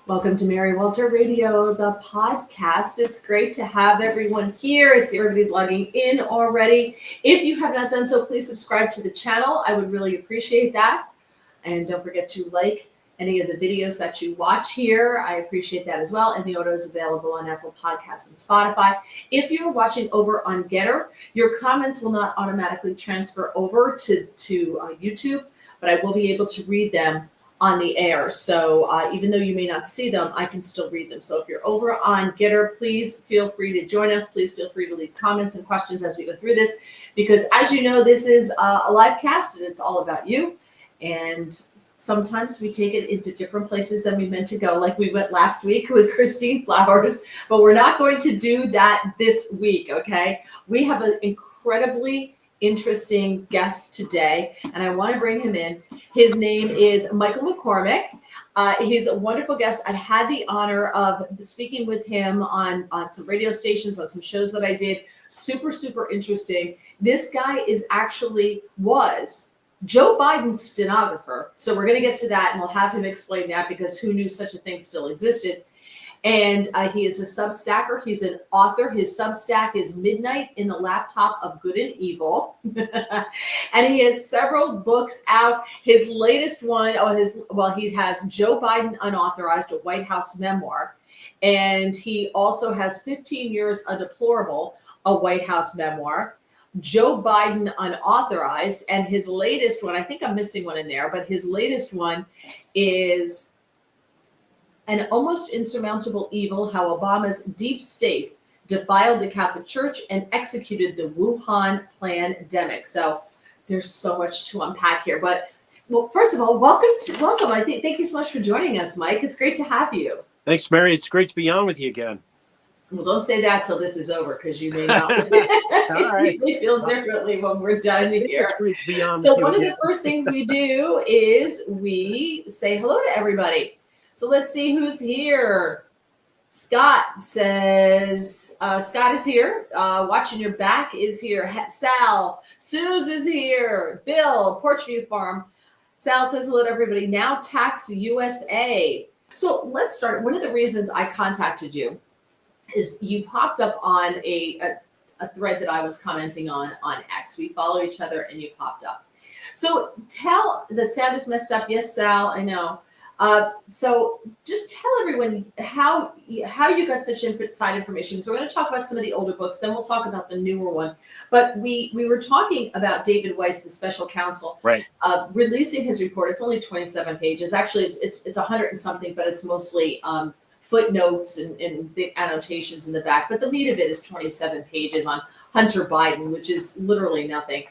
Welcome to Mary Walter Radio, the podcast. It's great to have everyone here. I see everybody's logging in already. If you have not done so, please subscribe to the channel. I would really appreciate that. And don't forget to like any of the videos that you watch here. I appreciate that as well. And the audio is available on Apple Podcasts and Spotify. If you're watching over on Getter, your comments will not automatically transfer over to YouTube, but I will be able to read them on the air. So even though you may not see them, I can still read them. So if you're over on Getter, please feel free to join us. Please feel free to leave comments and questions as we go through this, because as you know, this is a live cast and it's all about you. And sometimes we take it into different places than we meant to go, like we went last week with Christine Flowers, but we're not going to do that this week, okay? We have an incredibly interesting guest today, and I want to bring him in. His name is Michael McCormick. He's a wonderful guest. I had the honor of speaking with him on some radio stations, on some shows that I did. Super, super interesting. This guy was Joe Biden's stenographer. So we're going to get to that, and we'll have him explain that, because who knew such a thing still existed. And he is a substacker. He's an author. His Substack is Midnight in the Laptop of Good and Evil. And he has several books out. His latest one, he has Joe Biden Unauthorized, a White House memoir. And he also has 15 Years Undeplorable, a White House memoir. Joe Biden Unauthorized. And his latest one, I think I'm missing one in there, but his latest one is An Almost Insurmountable Evil, How Obama's Deep State Defiled the Catholic Church and Executed the Wuhan Plandemic. So there's so much to unpack here. But, well, first of all, welcome. Thank you so much for joining us, Mike. It's great to have you. Thanks, Mary. It's great to be on with you again. Well, don't say that till this is over, because you may not. All right. You may feel differently when we're done here. It's great to be on So with you one again. of the first things we do is we say hello to everybody. So let's see who's here. Scott says, Scott is here. Watching Your Back is here. Sal, Suze is here. Bill, Porchview Farm. Sal says hello to everybody. Now Tax USA. So let's start. One of the reasons I contacted you is you popped up on a thread that I was commenting on X. We follow each other and you popped up. So the sound is messed up. Yes, Sal, I know. So just tell everyone how you got such inside information. So we're going to talk about some of the older books, then we'll talk about the newer one. But we were talking about David Weiss, the special counsel, right? Releasing his report. It's only 27 pages. Actually, it's 100 and something, but it's mostly footnotes and big annotations in the back. But the meat of it is 27 pages on Hunter Biden, which is literally nothing.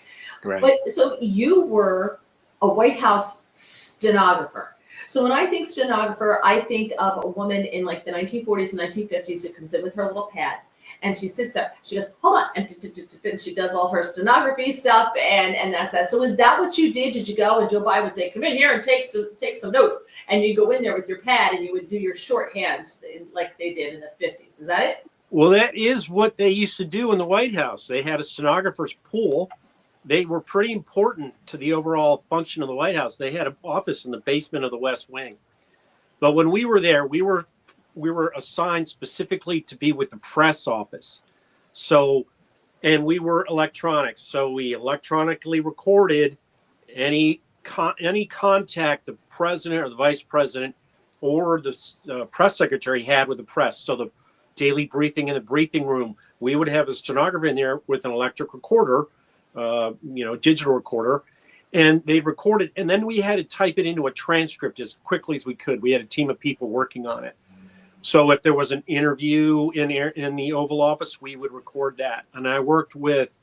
Right. But so you were a White House stenographer. So when I think stenographer, I think of a woman in like the 1940s and 1950s who comes in with her little pad and she sits there. She goes, hold on, and she does all her stenography stuff, and that's that. So is that what you did? Did you go and Joe Biden would say, come in here and take some notes, and you go in there with your pad and you would do your shorthand like they did in the 50s? Is that it? Well, that is what they used to do in the White House. They had a stenographer's pool. They were pretty important to the overall function of the White House. They had an office in the basement of the West Wing. But when we were there, we were assigned specifically to be with the press office. So, and we were electronic. So we electronically recorded any contact the president or the vice president or the press secretary had with the press. So the daily briefing in the briefing room, we would have a stenographer in there with an electric recorder, digital recorder, and they recorded, and then we had to type it into a transcript as quickly as we could. We had a team of people working on it. So if there was an interview in the Oval Office, we would record that. And I worked with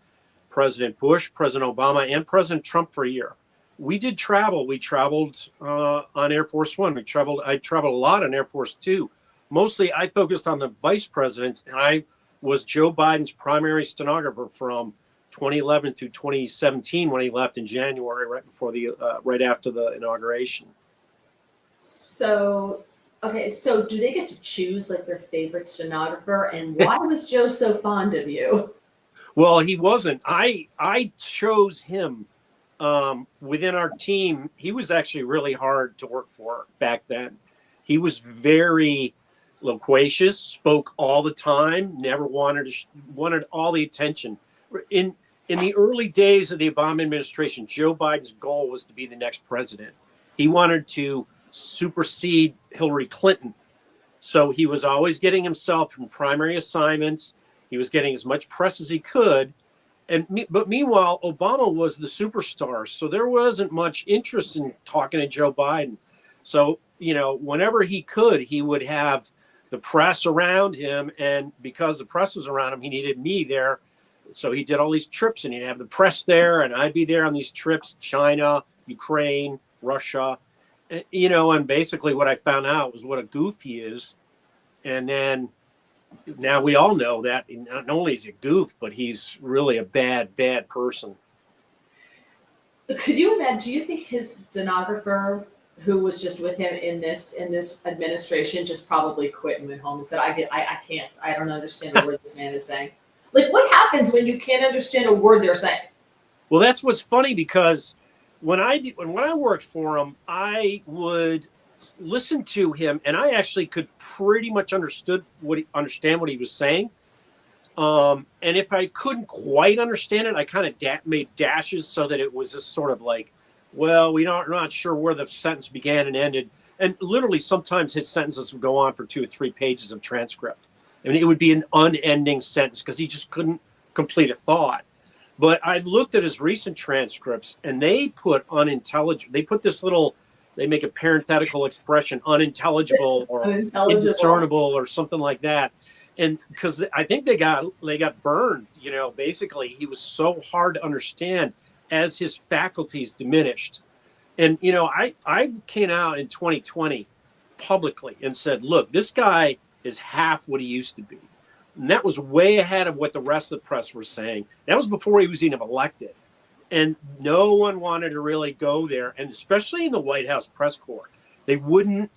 President Bush, President Obama, and President Trump for a year. We did travel. We traveled on Air Force One. I traveled a lot on Air Force Two. Mostly I focused on the vice presidents, and I was Joe Biden's primary stenographer from 2011 through 2017 when he left in January, right after the inauguration. So, okay, so do they get to choose like their favorite stenographer, and why was Joe so fond of you? Well, he wasn't. I chose him within our team. He was actually really hard to work for back then. He was very loquacious, spoke all the time, never wanted all the attention. In the early days of the Obama administration, Joe Biden's goal was to be the next president. He wanted to supersede Hillary Clinton. So he was always getting himself from primary assignments. He was getting as much press as he could. But meanwhile, Obama was the superstar. So there wasn't much interest in talking to Joe Biden. So, whenever he could, he would have the press around him. And because the press was around him, he needed me there. So he did all these trips, and he'd have the press there, and I'd be there on these trips, China, Ukraine, Russia. And basically what I found out was what a goof he is. And then now we all know that not only is he a goof, but he's really a bad, bad person. Could you imagine, do you think his stenographer who was just with him in this administration just probably quit and went home and said, I can't, I don't understand a word this man is saying? Like, what happens when you can't understand a word they're saying? Well, that's what's funny, because when I worked for him, I would listen to him, and I actually could pretty much understand what he was saying. And if I couldn't quite understand it, I kind of made dashes so that it was just sort of like, well, we're not sure where the sentence began and ended. And literally sometimes his sentences would go on for 2 or 3 pages of transcript. I mean, it would be an unending sentence because he just couldn't complete a thought. But I've looked at his recent transcripts, and they put unintelligible. They put this little, they make a parenthetical expression, unintelligible or indiscernible or something like that. And because I think they got burned, basically he was so hard to understand as his faculties diminished. And, I came out in 2020 publicly and said, look, this guy is half what he used to be. And that was way ahead of what the rest of the press were saying. That was before he was even elected. And no one wanted to really go there. And especially in the White House press corps, they wouldn't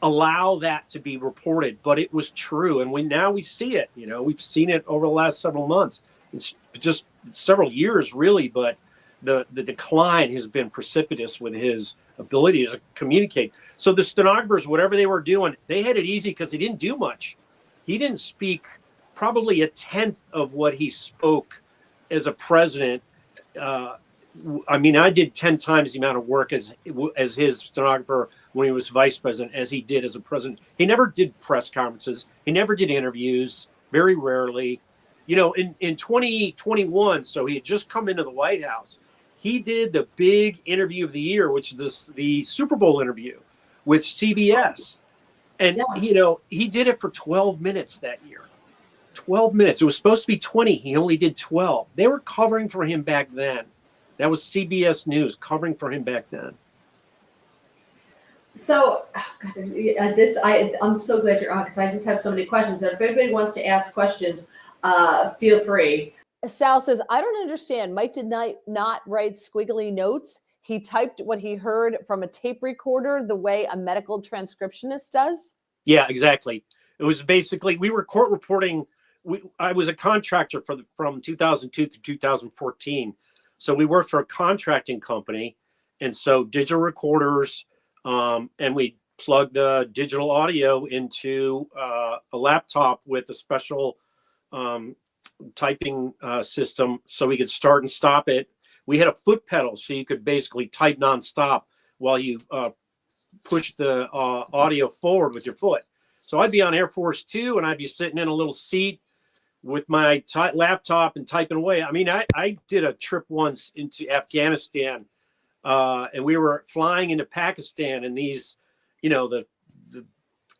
allow that to be reported, but it was true. And now we see it, we've seen it over the last several months. It's just several years really, but the decline has been precipitous with his ability to communicate. So the stenographers, whatever they were doing, they had it easy because he didn't do much. He didn't speak probably 1/10 of what he spoke as a president. I did 10 times the amount of work as his stenographer when he was vice president as he did as a president. He never did press conferences. He never did interviews, very rarely. In 2021, so he had just come into the White House. He did the big interview of the year, which is the Super Bowl interview with CBS. And, he did it for 12 minutes that year. 12 minutes. It was supposed to be 20. He only did 12. They were covering for him back then. That was CBS News covering for him back then. So, I'm so glad you're on because I just have so many questions. And if anybody wants to ask questions, feel free. Sal says, I don't understand. Mike did not write squiggly notes. He typed what he heard from a tape recorder the way a medical transcriptionist does. Yeah, exactly. It was basically, we were court reporting. I was a contractor from 2002 to 2014. So we worked for a contracting company. And so digital recorders, and we plugged digital audio into a laptop with a special typing system so we could start and stop it. We had a foot pedal so you could basically type nonstop while you push the audio forward with your foot. So I'd be on Air Force 2 and I'd be sitting in a little seat with my laptop and typing away. I mean, I did a trip once into Afghanistan and we were flying into Pakistan, and these, the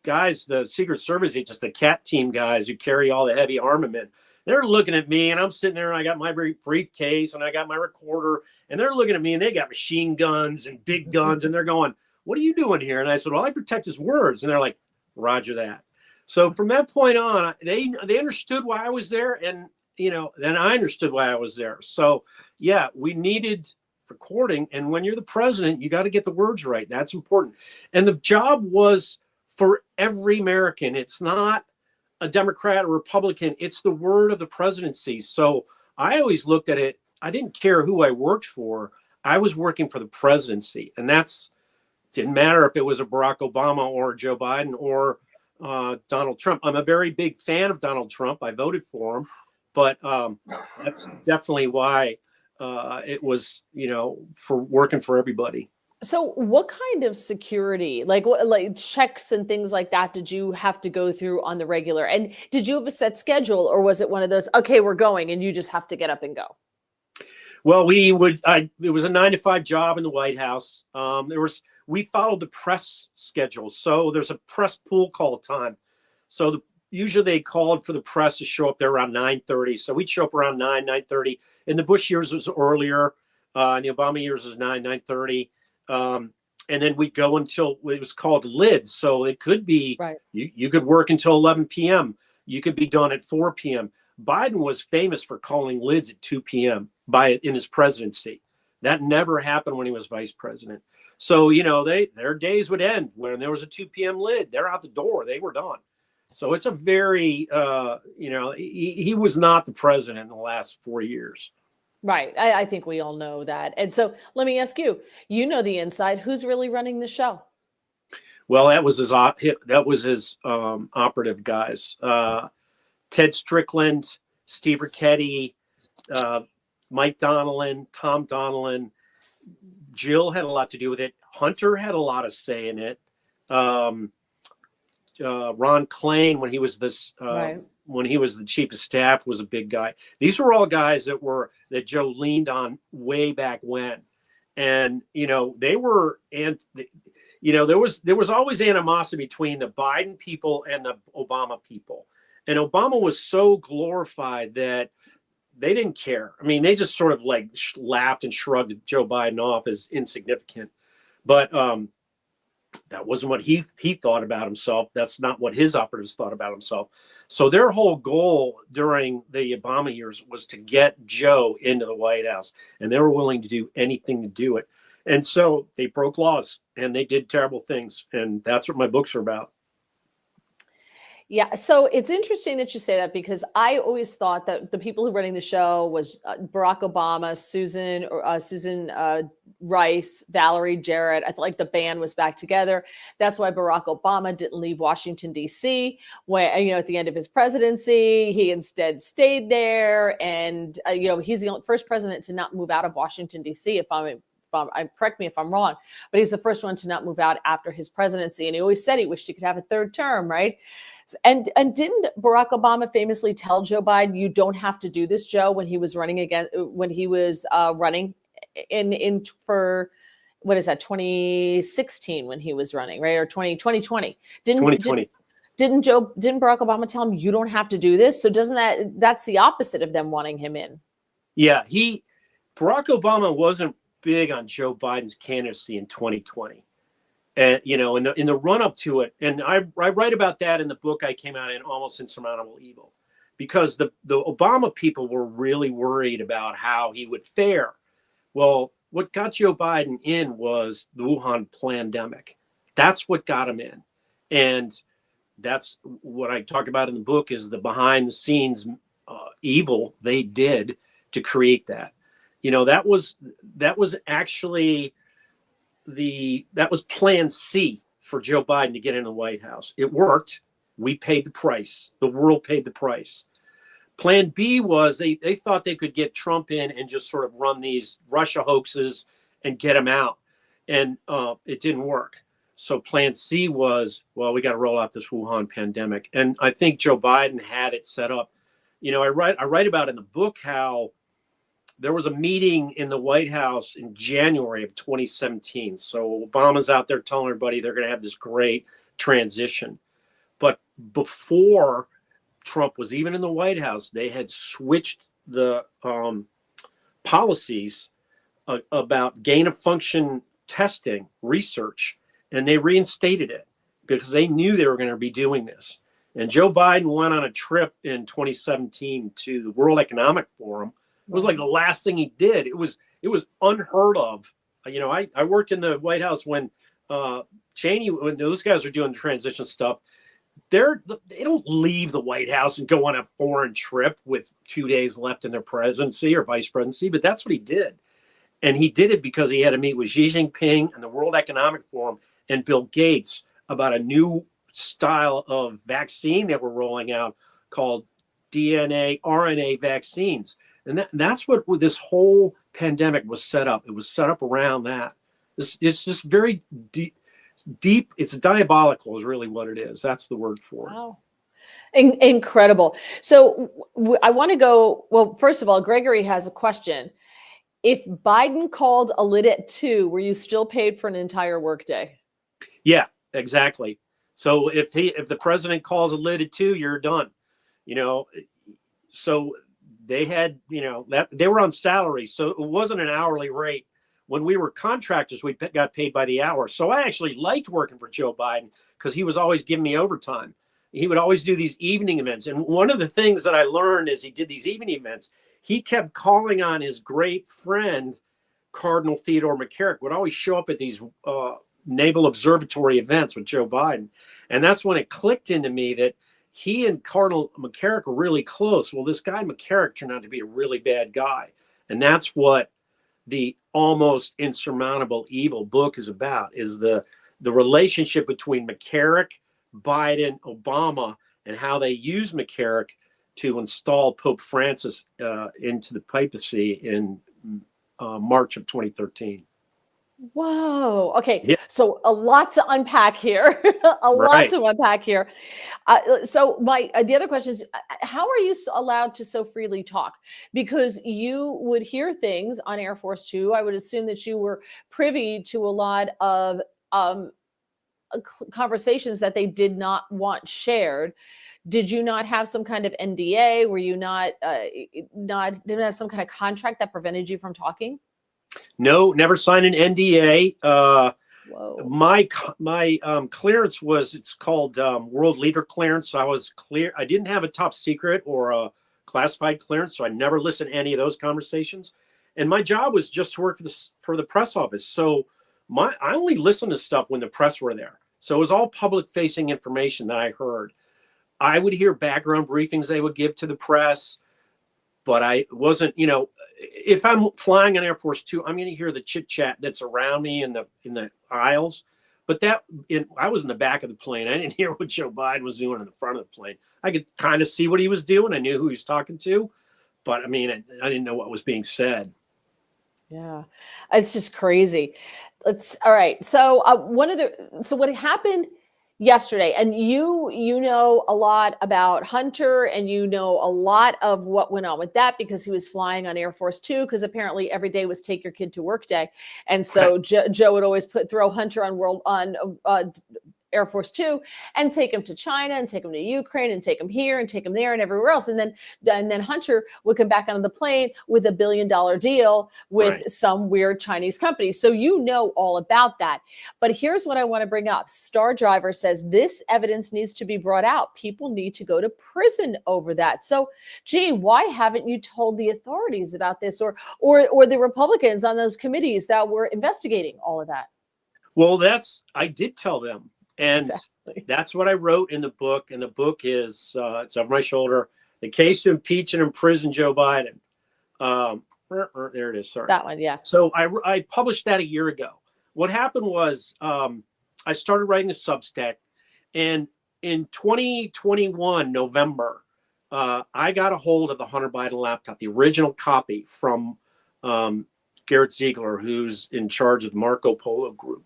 guys, the Secret Service agents, the CAT team guys who carry all the heavy armament, they're looking at me, and I'm sitting there, and I got my briefcase, and I got my recorder, and they're looking at me, and they got machine guns and big guns, and they're going, what are you doing here? And I said, well, I protect his words. And they're like, Roger that. So from that point on, they understood why I was there, and, then I understood why I was there. So, yeah, we needed recording, and when you're the president, you got to get the words right. That's important. And the job was for every American. It's not a Democrat or Republican. It's the word of the presidency. So I always looked at it. I didn't care who I worked for. I was working for the presidency. And that's Didn't matter if it was a Barack Obama or Joe Biden or Donald Trump. I'm a very big fan of Donald Trump. I voted for him, but that's definitely why it was, for working for everybody. So what kind of security, like what, like checks and things like that, did you have to go through on the regular? And did you have a set schedule, or was it one of those, okay, we're going, and you just have to get up and go? Well, it was a 9-to-5 job in the White House. We followed the press schedule. So there's a press pool call time. So usually they called for the press to show up there around 9:30. So we'd show up around 9:30. In the Bush years, it was earlier. In the Obama years, it was 9:30. And then we'd go until it was called lids. So it could be, right. You could work until 11 p.m. You could be done at 4 p.m. Biden was famous for calling lids at 2 p.m. in his presidency. That never happened when he was vice president. So, their days would end when there was a 2 p.m. lid. They're out the door. They were done. So it's a very, he was not the president in the last 4 years. Right. I think we all know that. And so let me ask you, the inside, who's really running the show? Well, that was his operative guys. Ted Strickland, Steve Ricchetti, Mike Donnellan, Tom Donnellan. Jill had a lot to do with it. Hunter had a lot of say in it. Ron Klain, when he was when he was the chief of staff, was a big guy. These were all guys that Joe leaned on way back when, and they were, and there was always animosity between the Biden people and the Obama people, and Obama was so glorified that they didn't care. I mean, they just sort of like laughed and shrugged Joe Biden off as insignificant, but that wasn't what he thought about himself. That's not what his operatives thought about himself. So their whole goal during the Obama years was to get Joe into the White House, and they were willing to do anything to do it. And so they broke laws and they did terrible things. And that's what my books are about. Yeah. So it's interesting that you say that, because I always thought that the people who were running the show was Barack Obama, Susan Rice, Valerie Jarrett. I feel like the band was back together. That's why Barack Obama didn't leave Washington, D.C. when, at the end of his presidency. He instead stayed there. And, he's the first president to not move out of Washington, D.C. Correct me if I'm wrong, but he's the first one to not move out after his presidency. And he always said he wished he could have a third term, right? And didn't Barack Obama famously tell Joe Biden, you don't have to do this, Joe, when he was running running for, what is that, 2016 when he was running, right? Or 2020. 2020. Didn't Barack Obama tell him, you don't have to do this? So that's the opposite of them wanting him in. Yeah. Barack Obama wasn't big on Joe Biden's candidacy in 2020. And, in the run up to it, and I write about that in the book I came out in, Almost Insurmountable Evil, because the Obama people were really worried about how he would fare. Well, what got Joe Biden in was the Wuhan Plandemic. That's what got him in. And that's what I talk about in the book, is the behind the scenes evil they did to create that. That was actually that was plan C for Joe Biden to get in the White House. It worked. We paid the price. The world paid the price. Plan B was they thought they could get Trump in and just sort of run these Russia hoaxes and get him out. And it didn't work. So plan C was, well, we got to roll out this Wuhan pandemic. And I think Joe Biden had it set up. I write about in the book how there was a meeting in the White House in January of 2017. So Obama's out there telling everybody they're going to have this great transition. But before Trump was even in the White House, they had switched the policies about gain of function testing research, and they reinstated it because they knew they were going to be doing this. And Joe Biden went on a trip in 2017 to the World Economic Forum. It was like the last thing he did. It was unheard of. I worked in the White House when Cheney, when those guys are doing the transition stuff. They don't leave the White House and go on a foreign trip with 2 days left in their presidency or vice presidency, but that's what he did. And he did it because he had to meet with Xi Jinping and the World Economic Forum and Bill Gates about a new style of vaccine that we're rolling out called DNA, RNA vaccines. And that's what this whole pandemic was set up. It was set up around that. It's just very deep. It's diabolical is really what it is. That's the word for it. Wow. Incredible. So I want to go, well, first of all, Gregory has a question. If Biden called a lit at 2, were you still paid for an entire workday? Yeah, exactly. So if the president calls a lit at 2, you're done. So they had, that they were on salary, so it wasn't an hourly rate. When we were contractors, we got paid by the hour. So I actually liked working for Joe Biden because he was always giving me overtime. He would always do these evening events. And one of the things that I learned as he did these evening events, he kept calling on his great friend, Cardinal Theodore McCarrick, would always show up at these Naval Observatory events with Joe Biden. And that's when it clicked into me that he and Cardinal McCarrick were really close. Well, this guy McCarrick turned out to be a really bad guy. And that's what the Almost Insurmountable Evil book is about, is the relationship between McCarrick, Biden, Obama, and how they use McCarrick to install Pope Francis into the papacy in March of 2013. Whoa. Okay. Yeah. So a lot to unpack here. Lot to unpack here. So the other question is, how are you allowed to so freely talk? Because you would hear things on Air Force Two. I would assume that you were privy to a lot of conversations that they did not want shared. Did you not have some kind of NDA? Were you didn't have some kind of contract that prevented you from talking? No, never signed an NDA. Whoa. My clearance was, it's called World Leader Clearance. So I was clear. I didn't have a top secret or a classified clearance, so I never listened to any of those conversations. And my job was just to work for the press office. So I only listened to stuff when the press were there. So it was all public-facing information that I heard. I would hear background briefings they would give to the press, but I wasn't, if I'm flying on Air Force Two, I'm going to hear the chit chat that's around me in the aisles. But I was in the back of the plane. I didn't hear what Joe Biden was doing in the front of the plane. I could kind of see what he was doing. I knew who he was talking to, but I didn't know what was being said. Yeah, it's just crazy. All right. So what happened yesterday, and you know a lot about Hunter, and you know a lot of what went on with that because he was flying on Air Force Two, because apparently every day was take your kid to work day, and so right. Joe would always throw Hunter on Air Force Two and take him to China and take him to Ukraine and take him here and take him there and everywhere else. And then Hunter would come back onto the plane with $1 billion deal with right. some weird Chinese company. So you know all about that. But here's what I want to bring up. Star Driver says this evidence needs to be brought out. People need to go to prison over that. So, gee, why haven't you told the authorities about this or the Republicans on those committees that were investigating all of that? Well, I did tell them. And exactly. That's what I wrote in the book. And the book is, it's over my shoulder, The Case to Impeach and Imprison Joe Biden. There it is. Sorry. That one, yeah. So I published that a year ago. What happened was I started writing a Substack. And in 2021, November, I got a hold of the Hunter Biden laptop, the original copy from Garrett Ziegler, who's in charge of the Marco Polo Group.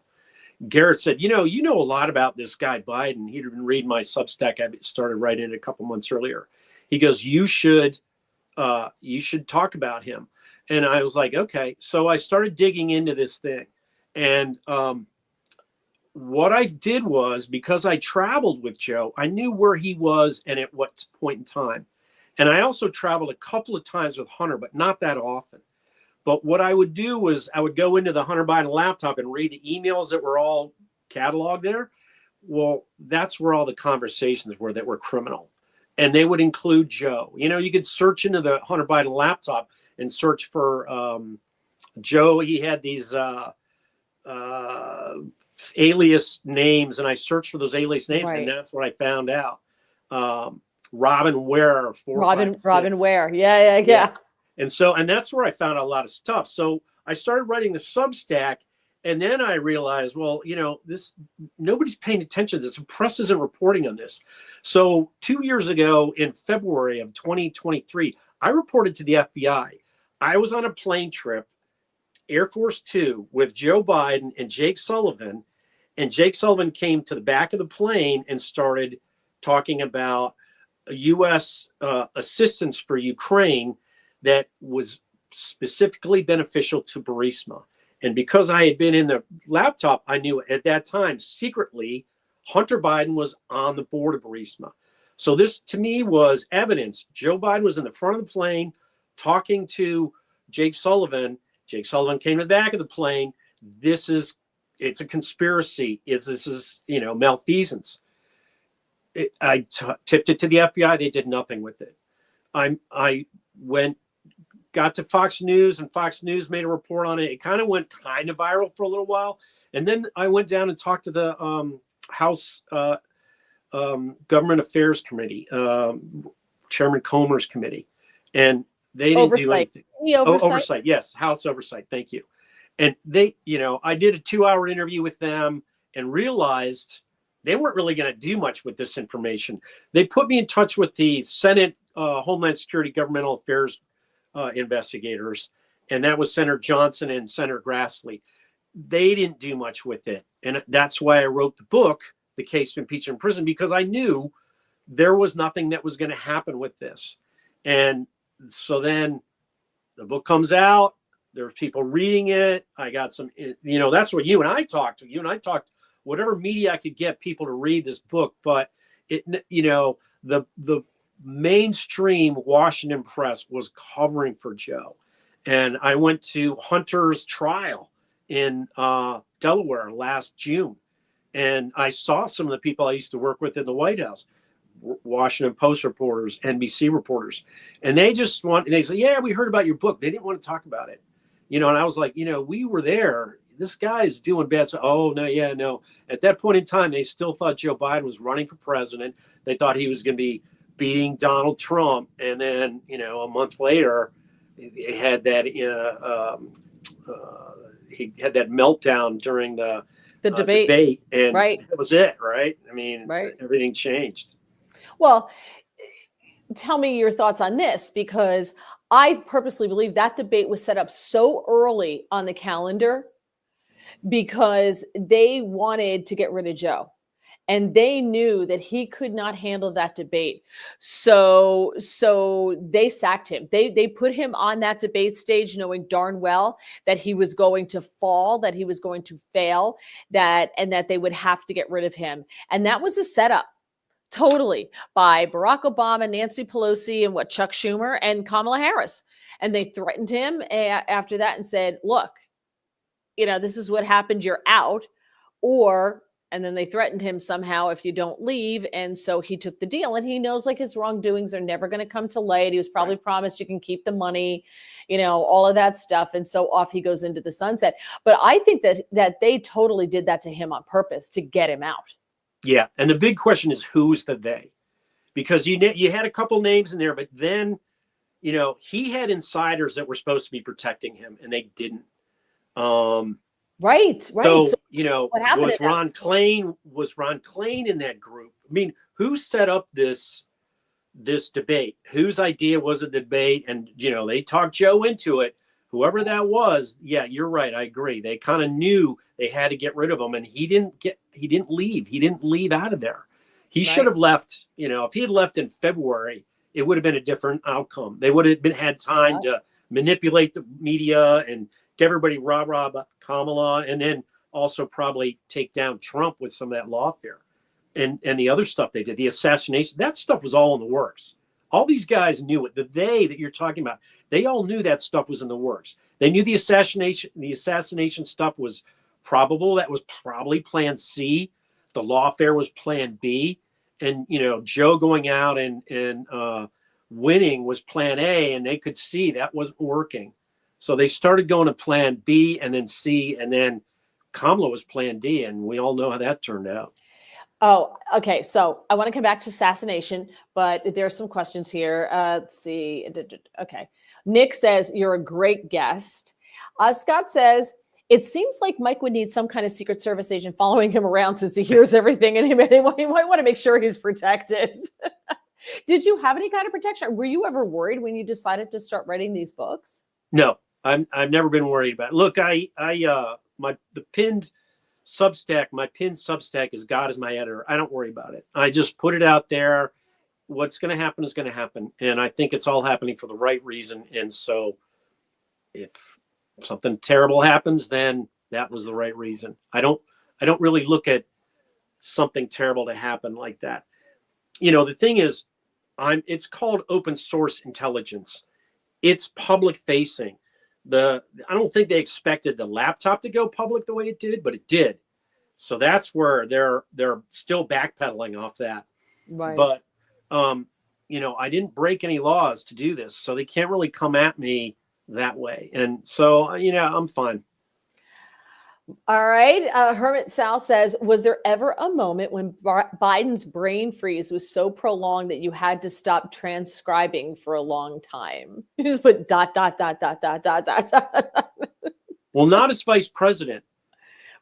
Garrett said, you know a lot about this guy Biden. He didn't read my Substack. I started writing it a couple months earlier. He goes, you should talk about him. And I was like, okay. So I started digging into this thing. And what I did was, because I traveled with Joe, I knew where he was and at what point in time. And I also traveled a couple of times with Hunter, but not that often. But what I would do was I would go into the Hunter Biden laptop and read the emails that were all cataloged there. Well, that's where all the conversations were that were criminal. And they would include Joe. You could search into the Hunter Biden laptop and search for Joe. He had these alias names, and I searched for those alias names, right. And that's what I found out. Robin Ware. Robin Ware. Yeah. And that's where I found a lot of stuff. So I started writing the Substack, and then I realized, well, nobody's paying attention to this. The press isn't reporting on this. So 2 years ago, in February of 2023, I reported to the FBI. I was on a plane trip, Air Force Two, with Joe Biden and Jake Sullivan. And Jake Sullivan came to the back of the plane and started talking about U.S. Assistance for Ukraine that was specifically beneficial to Burisma. And because I had been in the laptop, I knew at that time, secretly, Hunter Biden was on the board of Burisma. So this, to me, was evidence. Joe Biden was in the front of the plane talking to Jake Sullivan. Jake Sullivan came to the back of the plane. It's a conspiracy. This is malfeasance. I tipped it to the FBI. They did nothing with it. I got to Fox News, and Fox News made a report on it. It kind of went viral for a little while. And then I went down and talked to the House Government Affairs Committee, Chairman Comer's committee. And they didn't do anything. Oversight. Yes. House Oversight. Thank you. And they, I did a 2-hour interview with them and realized they weren't really going to do much with this information. They put me in touch with the Senate Homeland Security Governmental Affairs investigators, and that was Senator Johnson and Senator Grassley. They didn't do much with it. And that's why I wrote the book, The Case to Impeach in Prison, because I knew there was nothing that was going to happen with this. And so then the book comes out. There are people reading it. I got some, that's what you and I talked to. You and I talked whatever media I could get people to read this book. But the mainstream Washington press was covering for Joe. And I went to Hunter's trial in Delaware last June. And I saw some of the people I used to work with in the White House, Washington Post reporters, NBC reporters. And they said, yeah, we heard about your book. They didn't want to talk about it. And I was like, we were there. This guy's doing bad. So, no. At that point in time, they still thought Joe Biden was running for president. They thought he was going to be beating Donald Trump. And then, a month later, he had that meltdown during the debate. And that was it, right? I mean, everything changed. Well, tell me your thoughts on this, because I purposely believe that debate was set up so early on the calendar because they wanted to get rid of Joe. And they knew that he could not handle that debate. So they sacked him. They put him on that debate stage knowing darn well that he was going to fall, that he was going to fail, and that they would have to get rid of him. And that was a setup. Totally, by Barack Obama, Nancy Pelosi, and Chuck Schumer and Kamala Harris. And they threatened him after that and said, look, this is what happened. You're out. And then they threatened him somehow if you don't leave. And so he took the deal, and he knows his wrongdoings are never going to come to light. He was probably promised you can keep the money, all of that stuff. And so off he goes into the sunset. But I think that they totally did that to him on purpose to get him out. Yeah. And the big question is, who's the they? Because you had a couple names in there, but then, he had insiders that were supposed to be protecting him, and they didn't. Right. So, was Ron Klain in that group? I mean, who set up this debate? Whose idea was the debate? And, they talked Joe into it. Whoever that was, yeah, you're right. I agree. They kind of knew they had to get rid of him, and he didn't leave. He didn't leave out of there. He should have left. If he had left in February, it would have been a different outcome. They would have had time to manipulate the media and get everybody rah about Kamala, and then also probably take down Trump with some of that lawfare and the other stuff they did, the assassination. That stuff was all in the works. All these guys knew it. The they that you're talking about, they all knew that stuff was in the works. They knew the assassination stuff was probable. That was probably plan C. The lawfare was plan B. And, Joe going out and winning was plan A, and they could see that wasn't working. So they started going to plan B and then C, and then Kamala was plan D, and we all know how that turned out. Oh, okay. So I want to come back to assassination, but there are some questions here. Let's see. Okay. Nick says, you're a great guest. Scott says, it seems like Mike would need some kind of Secret Service agent following him around since he hears everything, and he might want to make sure he's protected. Did you have any kind of protection? Were you ever worried when you decided to start writing these books? No, I've never been worried about it. Look, the pinned Substack is God is my editor. I don't worry about it. I just put it out there. What's going to happen is going to happen. And I think it's all happening for the right reason. And so if something terrible happens, then that was the right reason. I don't really look at something terrible to happen like that. The thing is, it's called open source intelligence. It's public facing. I don't think they expected the laptop to go public the way it did, but it did. So that's where they're still backpedaling off that. Right. But I didn't break any laws to do this, so they can't really come at me that way. And so, I'm fine. All right. Hermit Sal says, was there ever a moment when Biden's brain freeze was so prolonged that you had to stop transcribing for a long time? You just put ... Well, not as vice president.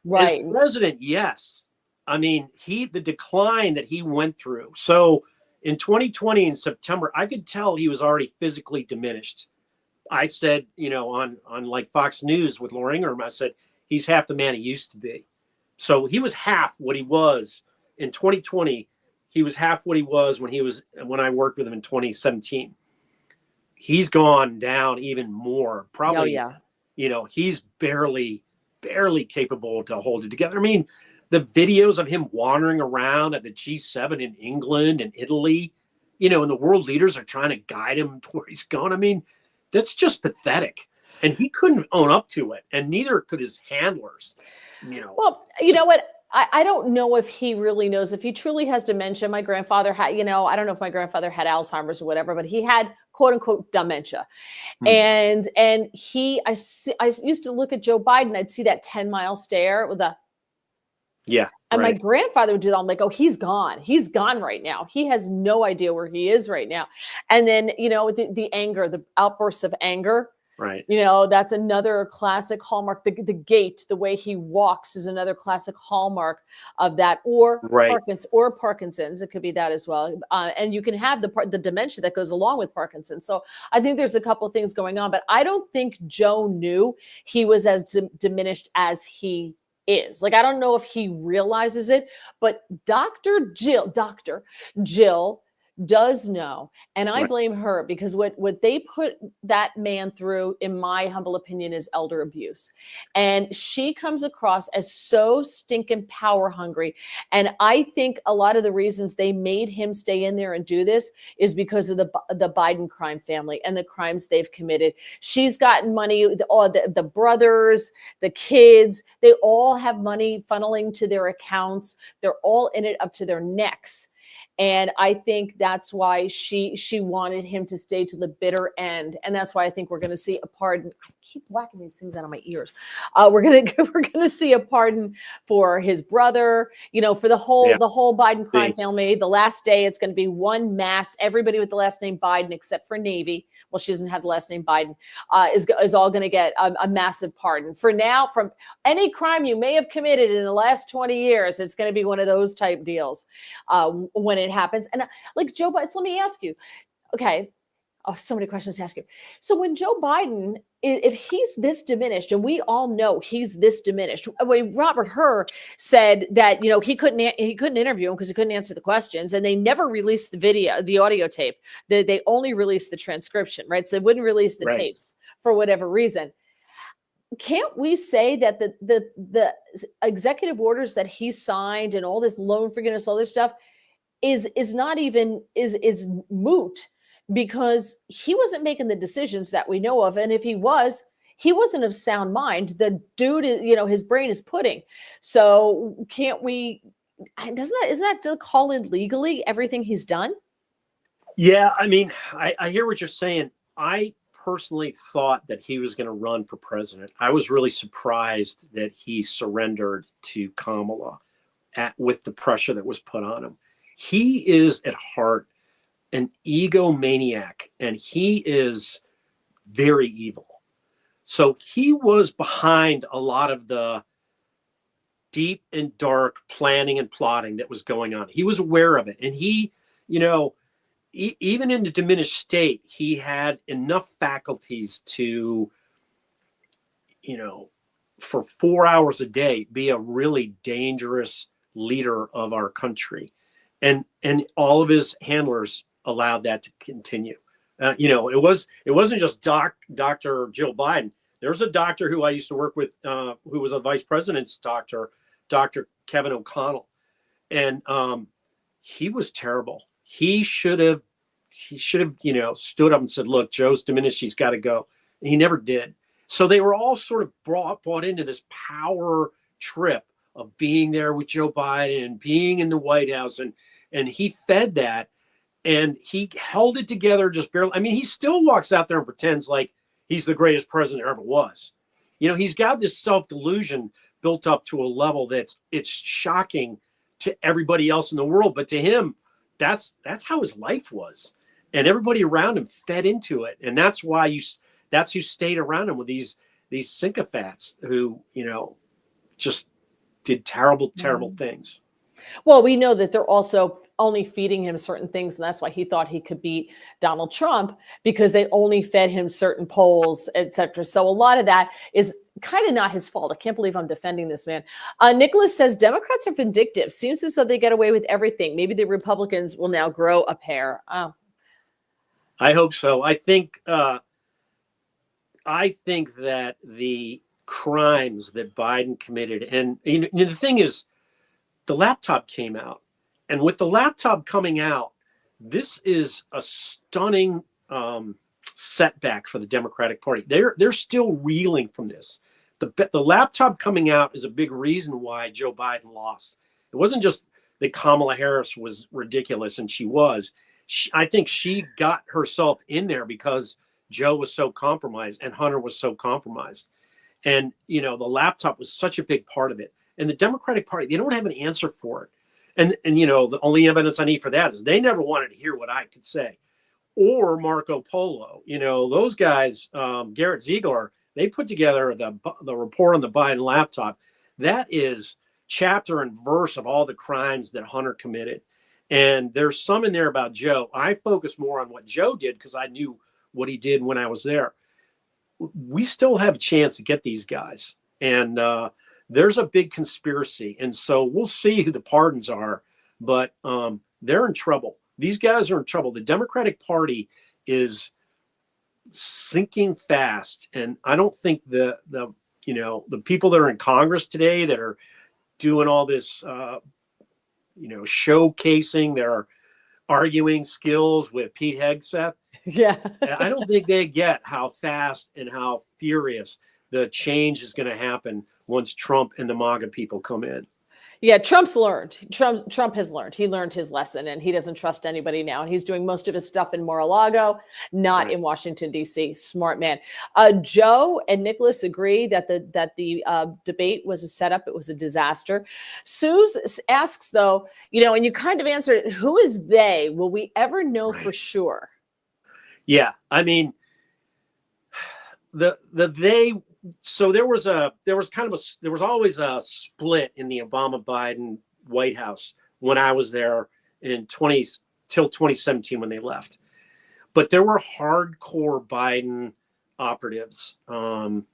Right. As president, yes. I mean, the decline that he went through. So in 2020, in September, I could tell he was already physically diminished. I said, on like Fox News with Laura Ingraham, I said, he's half the man he used to be. So he was half what he was in 2020. He was half what he was when I worked with him in 2017. He's gone down even more. Probably, he's barely capable to hold it together. I mean, the videos of him wandering around at the G7 in England and Italy, and the world leaders are trying to guide him to where he's going. I mean, that's just pathetic. And he couldn't own up to it, and neither could his handlers. Well, know what? I don't know if he really knows if he truly has dementia. My grandfather had, I don't know if my grandfather had Alzheimer's or whatever, but he had quote unquote dementia. And I used to look at Joe Biden. I'd see that 10-mile stare with a. Yeah. And right. my grandfather would do that. I'm like, oh, he's gone. He's gone right now. He has no idea where he is right now. And then, the anger, the outbursts of anger. Right. That's another classic hallmark. The gait, the way he walks is another classic hallmark of that, or Parkinson's. It could be that as well. And you can have the dementia that goes along with Parkinson's. So I think there's a couple of things going on, but I don't think Joe knew he was as diminished as he is. Like, I don't know if he realizes it, but Dr. Jill does know, and I blame her, because what they put that man through, in my humble opinion, is elder abuse. And she comes across as so stinking power hungry. And I think a lot of the reasons they made him stay in there and do this is because of the Biden crime family and the crimes they've committed. She's gotten money, the brothers, the kids, they all have money funneling to their accounts. They're all in it up to their necks. And I think that's why she wanted him to stay to the bitter end, and that's why I think we're going to see a pardon. I keep whacking these things out of my ears. We're gonna see a pardon for his brother. For the whole Biden crime family. The last day, it's going to be one mass. Everybody with the last name Biden, except for Navy. Well, she doesn't have the last name Biden. Is all going to get a massive pardon. For now, from any crime you may have committed in the last 20 years, it's going to be one of those type deals when it happens. And like Joe Biden, so let me ask you, okay, so many questions to ask you. So when Joe Biden, if he's this diminished, and we all know he's this diminished, Robert Hur said that, he couldn't interview him because he couldn't answer the questions, and they never released the audio tape. They only released the transcription, right? So they wouldn't release the tapes for whatever reason. Can't we say that the executive orders that he signed and all this loan forgiveness, all this stuff is not even is moot, because he wasn't making the decisions that we know of. And if he wasn't of sound mind. The dude, his brain is pudding. So can't we, isn't that to call in legally everything he's done? Yeah. I mean, I hear what you're saying. I personally thought that he was going to run for president. I was really surprised that he surrendered to Kamala with the pressure that was put on him. He is at heart an egomaniac, and he is very evil. So he was behind a lot of the deep and dark planning and plotting that was going on. He was aware of it. And he, you know, even in the diminished state, he had enough faculties to, you know, for 4 hours a day, be a really dangerous leader of our country. And all of his handlers allowed that to continue. You know, it wasn't just Dr. Jill Biden. There was a doctor who I used to work with, who was a vice president's doctor, Dr. Kevin O'Connell. And he was terrible. He should have, you know, stood up and said, look, Joe's diminished. She's got to go. And he never did. So they were all sort of brought into this power trip of being there with Joe Biden and being in the White House. And he fed that, and he held it together just barely. I mean, he still walks out there and pretends like he's the greatest president there ever was. You know, he's got this self-delusion built up to a level it's shocking to everybody else in the world. But to him, that's how his life was. And everybody around him fed into it. And that's why that's who stayed around him, with these sycophants who, you know, just did terrible things. Well, we know that they're also only feeding him certain things, and that's why he thought he could beat Donald Trump, because they only fed him certain polls, etc. So a lot of that is kind of not his fault. I can't believe I'm defending this man. Nicholas says Democrats are vindictive. Seems as though they get away with everything. Maybe the Republicans will now grow a pair. I hope so. I think that the crimes that Biden committed, and you know, the thing is, the laptop came out, and with the laptop coming out, this is a stunning setback for the Democratic Party. They're still reeling from this. The laptop coming out is a big reason why Joe Biden lost. It wasn't just that Kamala Harris was ridiculous, and she was. I think she got herself in there because Joe was so compromised and Hunter was so compromised. And, you know, the laptop was such a big part of it. And the Democratic Party, they don't have an answer for it. And you know, the only evidence I need for that is they never wanted to hear what I could say. Or Marco Polo. You know, those guys, Garrett Ziegler, they put together the report on the Biden laptop. That is chapter and verse of all the crimes that Hunter committed. And there's some in there about Joe. I focus more on what Joe did because I knew what he did when I was there. We still have a chance to get these guys. And there's a big conspiracy. And so we'll see who the pardons are. But they're in trouble. These guys are in trouble. The Democratic Party is sinking fast. And I don't think the people that are in Congress today that are doing all this, showcasing their arguing skills with Pete Hegseth. Yeah. I don't think they get how fast and how furious the change is going to happen once Trump and the MAGA people come in. Yeah, Trump's learned. Trump has learned. He learned his lesson, and he doesn't trust anybody now. And he's doing most of his stuff in Mar-a-Lago, not in Washington, D.C. Smart man. Joe and Nicholas agree that the debate was a setup. It was a disaster. Suze asks, though, and you kind of answered it, who is they? Will we ever know for sure? Yeah, I mean, the they. So there was always a split in the Obama-Biden White House when I was there till 2017 when they left. But there were hardcore Biden operatives, the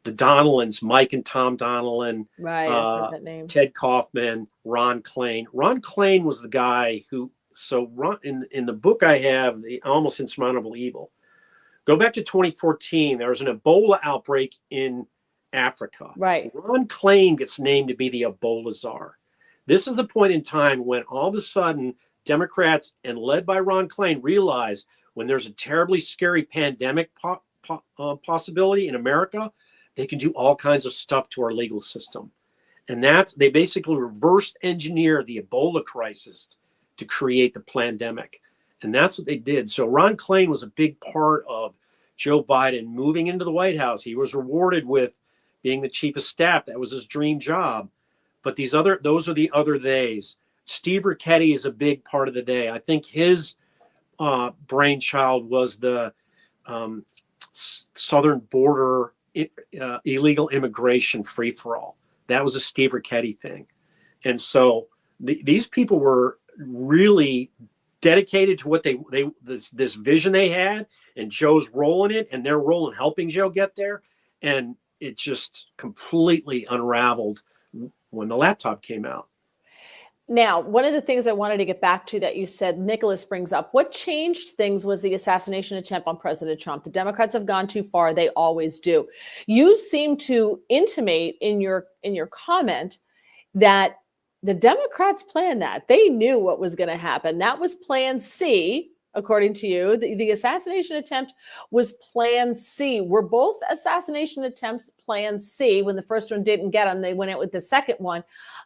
Donnellans, Mike and Tom Donnellan, right? I heard that name. Ted Kaufman, Ron Klain. Ron Klain was the guy who. So in the book I have, the Almost Insurmountable Evil. Go back to 2014. There was an Ebola outbreak in Africa. Right. Ron Klain gets named to be the Ebola czar. This is the point in time when all of a sudden Democrats, and led by Ron Klain, realize when there's a terribly scary pandemic possibility in America, they can do all kinds of stuff to our legal system. And they basically reverse engineer the Ebola crisis to create the Plandemic. And that's what they did. So Ron Klain was a big part of Joe Biden moving into the White House. He was rewarded with being the chief of staff. That was his dream job. But those are the other theys. Steve Ricchetti is a big part of the day. I think his brainchild was the southern border illegal immigration free-for-all. That was a Steve Ricchetti thing. And so these people were really dedicated to what this vision they had, and Joe's role in it, and their role in helping Joe get there. And it just completely unraveled when the laptop came out. Now, one of the things I wanted to get back to that you said Nicholas brings up, what changed things was the assassination attempt on President Trump. The Democrats have gone too far. They always do. You seem to intimate in your comment that the Democrats planned that. They knew what was going to happen. That was Plan C, according to you. The assassination attempt was Plan C. Were both assassination attempts Plan C? When the first one didn't get them, they went out with the second one.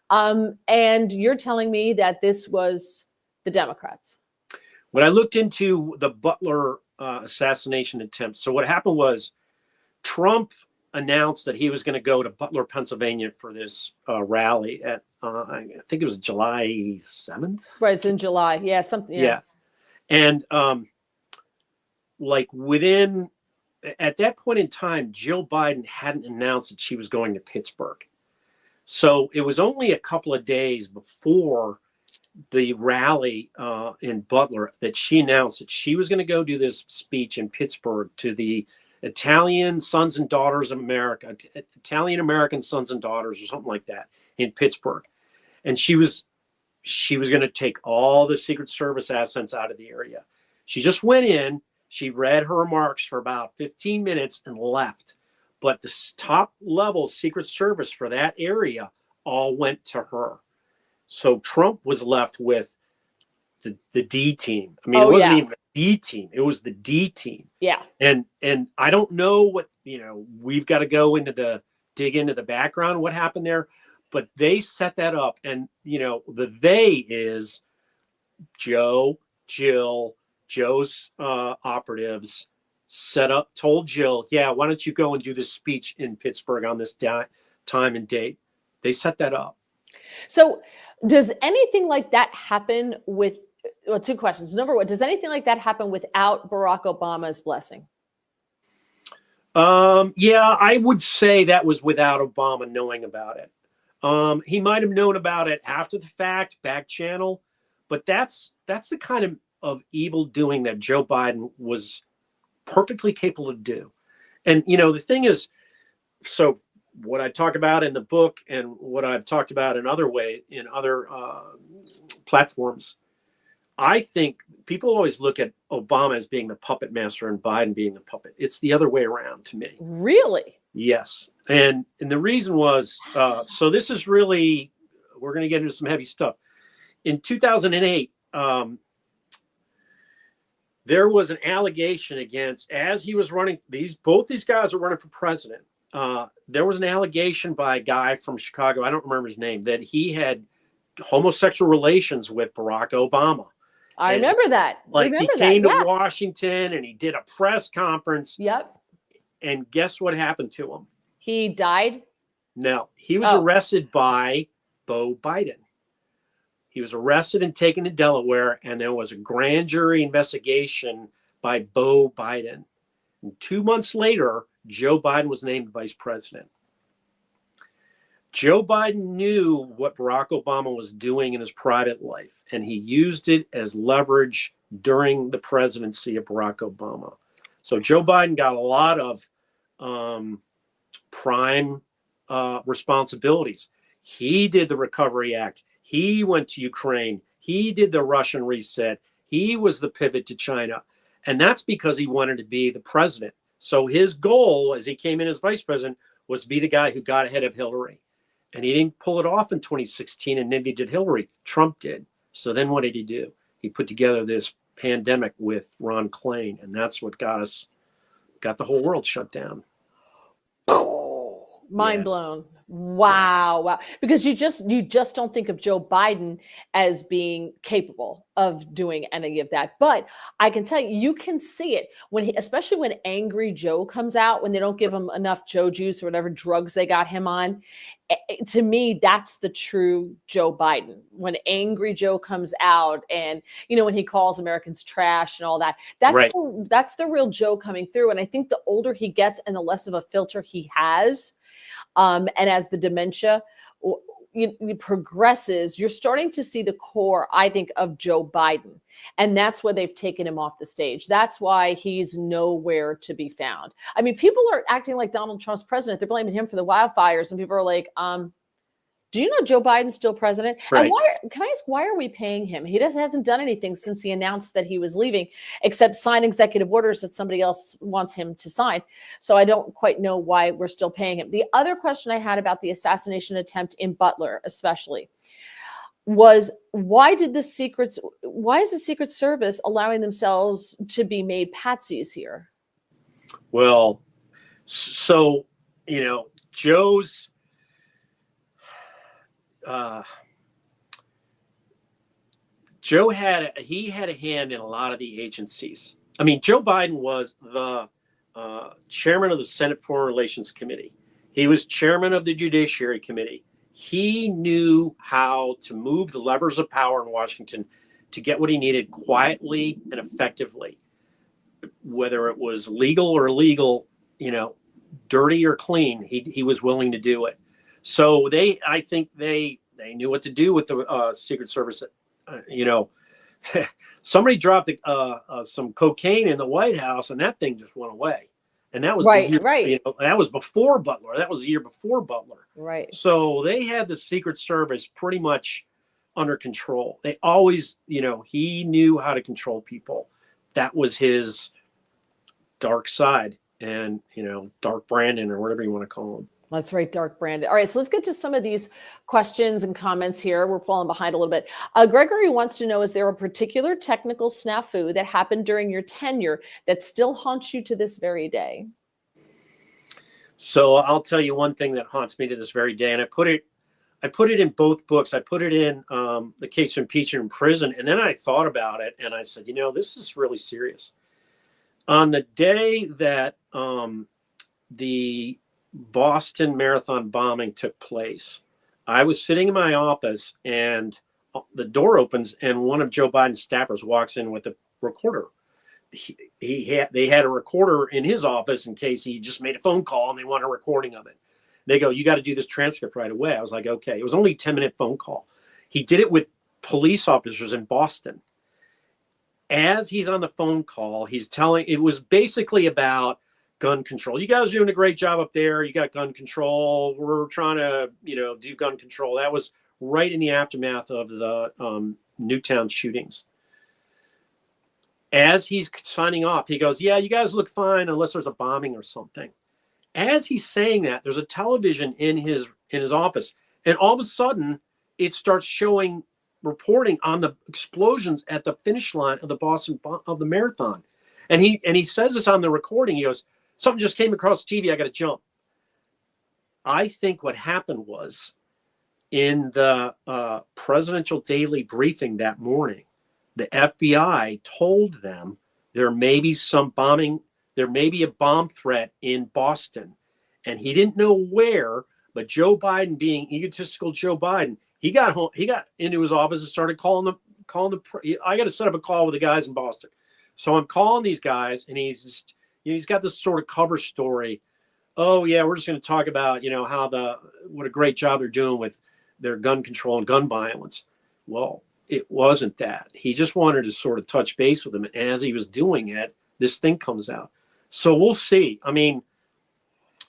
And you're telling me that this was the Democrats. When I looked into the Butler assassination attempt, so what happened was Trump announced that he was going to go to Butler, Pennsylvania for this rally at, I think it was July 7th. Right, it's in July. Yeah, something. Yeah. And within, at that point in time, Jill Biden hadn't announced that she was going to Pittsburgh. So it was only a couple of days before the rally in Butler that she announced that she was going to go do this speech in Pittsburgh to the Italian Sons and Daughters of America, Italian American Sons and Daughters or something like that in Pittsburgh. And she was going to take all the Secret Service assets out of the area. She just went in, she read her remarks for about 15 minutes and left. But the top level Secret Service for that area all went to her. So Trump was left with the D team. I mean, it wasn't even the B team. It was the D team. Yeah. And I don't know what, we've got to go dig into the background, what happened there. But they set that up. And, the they is Joe, Jill, Joe's operatives, told Jill, why don't you go and do this speech in Pittsburgh on this time and date. They set that up. So does anything like that happen with, two questions. Number one, does anything like that happen without Barack Obama's blessing? I would say that was without Obama knowing about it. He might have known about it after the fact, back channel, but that's the kind of evil doing that Joe Biden was perfectly capable to do. And the thing is, so what I talk about in the book and what I've talked about in other platforms, I think people always look at Obama as being the puppet master and Biden being the puppet. It's the other way around to me. Really? Yes. And the reason was, so this is really, we're going to get into some heavy stuff. In 2008, there was an allegation against, as he was running, both these guys are running for president. There was an allegation by a guy from Chicago, I don't remember his name, that he had homosexual relations with Barack Obama. I remember that. He came to Washington and he did a press conference. Yep. And guess what happened to him? He died? No, he was arrested by Beau Biden. He was arrested and taken to Delaware, and there was a grand jury investigation by Beau Biden. And 2 months later, Joe Biden was named vice president. Joe Biden knew what Barack Obama was doing in his private life, and he used it as leverage during the presidency of Barack Obama. So Joe Biden got a lot of prime responsibilities. He did the Recovery Act. He went to Ukraine. He did the Russian reset. He was the pivot to China. And that's because he wanted to be the president. So his goal, as he came in as vice president, was to be the guy who got ahead of Hillary. And he didn't pull it off in 2016, and neither did Hillary. Trump did. So then what did he do? He put together this pandemic with Ron Klain, and that's what got the whole world shut down. Mind blown. Wow. Because you just don't think of Joe Biden as being capable of doing any of that. But I can tell you, you can see it especially when Angry Joe comes out, when they don't give him enough Joe juice or whatever drugs they got him on. To me, that's the true Joe Biden. When Angry Joe comes out, and when he calls Americans trash and all that, that's the real Joe coming through. And I think the older he gets and the less of a filter he has, and as the dementia progresses, you're starting to see the core, I think, of Joe Biden. And that's why they've taken him off the stage. That's why he's nowhere to be found. I mean, people are acting like Donald Trump's president. They're blaming him for the wildfires. And people are like, do you know Joe Biden's still president? Right. And can I ask, why are we paying him? He hasn't done anything since he announced that he was leaving, except sign executive orders that somebody else wants him to sign. So I don't quite know why we're still paying him. The other question I had about the assassination attempt in Butler, especially, was why is the Secret Service allowing themselves to be made patsies here? Well, so, Joe's, Joe had a hand in a lot of the agencies. I mean, Joe Biden was the chairman of the Senate Foreign Relations Committee. He was chairman of the Judiciary Committee. He knew how to move the levers of power in Washington to get what he needed quietly and effectively, whether it was legal or illegal, dirty or clean. He was willing to do it. So I think they knew what to do with the Secret Service. Somebody dropped some cocaine in the White House, and that thing just went away. And that was right. That was before Butler. That was the year before Butler. Right. So they had the Secret Service pretty much under control. They always, he knew how to control people. That was his dark side, and Dark Brandon, or whatever you want to call him. That's right, Dark Brandon. All right, so let's get to some of these questions and comments here. We're falling behind a little bit. Gregory wants to know, is there a particular technical snafu that happened during your tenure that still haunts you to this very day? So I'll tell you one thing that haunts me to this very day, and I put it in both books. I put it in the case of impeachment in prison, and then I thought about it, and I said, this is really serious. On the day that the Boston Marathon bombing took place, I was sitting in my office, and the door opens, and one of Joe Biden's staffers walks in with a recorder. They had a recorder in his office in case he just made a phone call and they want a recording of it. They go, you got to do this transcript right away. I was like, okay. It was only a 10-minute phone call. He did it with police officers in Boston. As he's on the phone call, it was basically about gun control. You guys are doing a great job up there. You got gun control. We're trying to, do gun control. That was right in the aftermath of the Newtown shootings. As he's signing off, he goes, yeah, you guys look fine unless there's a bombing or something. As he's saying that, there's a television in his office, and all of a sudden it starts showing reporting on the explosions at the finish line of the marathon. And he says this on the recording. He goes, something just came across TV. I got to jump. I think what happened was, in the presidential daily briefing that morning, the FBI told them there may be some bombing. There may be a bomb threat in Boston. And he didn't know where, but Joe Biden, being egotistical Joe Biden, he got home. He got into his office and started calling the. I got to set up a call with the guys in Boston. So I'm calling these guys, and he's got this sort of cover story. Oh yeah, we're just going to talk about what a great job they're doing with their gun control and gun violence. Well, it wasn't that. He just wanted to sort of touch base with him. And as he was doing it, this thing comes out. So we'll see. I mean,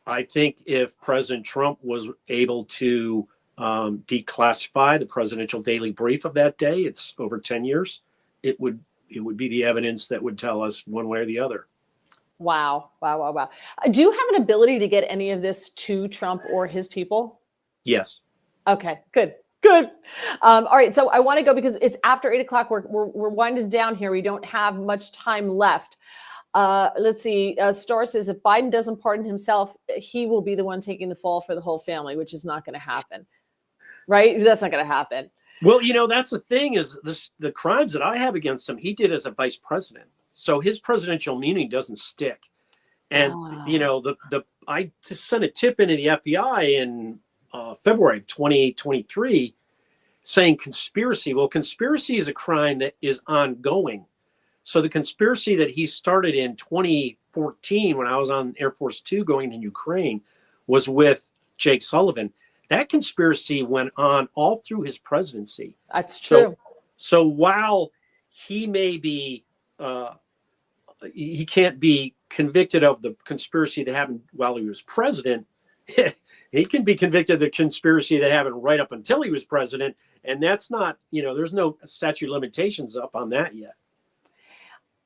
I think if President Trump was able to declassify the presidential daily brief of that day, it's over 10 years, it would be the evidence that would tell us one way or the other. Wow. Do you have an ability to get any of this to Trump or his people? Yes. Okay, good. All right, so I want to go because it's after 8 o'clock. We're winding down here. We don't have much time left. Let's see. Star says if Biden doesn't pardon himself, he will be the one taking the fall for the whole family, which is not going to happen. Right? That's not going to happen. Well, that's the thing is the crimes that I have against him, he did as a vice president. So his presidential immunity doesn't stick. And, I sent a tip into the FBI in February of 2023 saying conspiracy. Well, conspiracy is a crime that is ongoing. So the conspiracy that he started in 2014 when I was on Air Force Two going to Ukraine was with Jake Sullivan. That conspiracy went on all through his presidency. That's true. So while he may be, he can't be convicted of the conspiracy that happened while he was president, he can be convicted of the conspiracy that happened right up until he was president. And that's not, there's no statute of limitations up on that yet.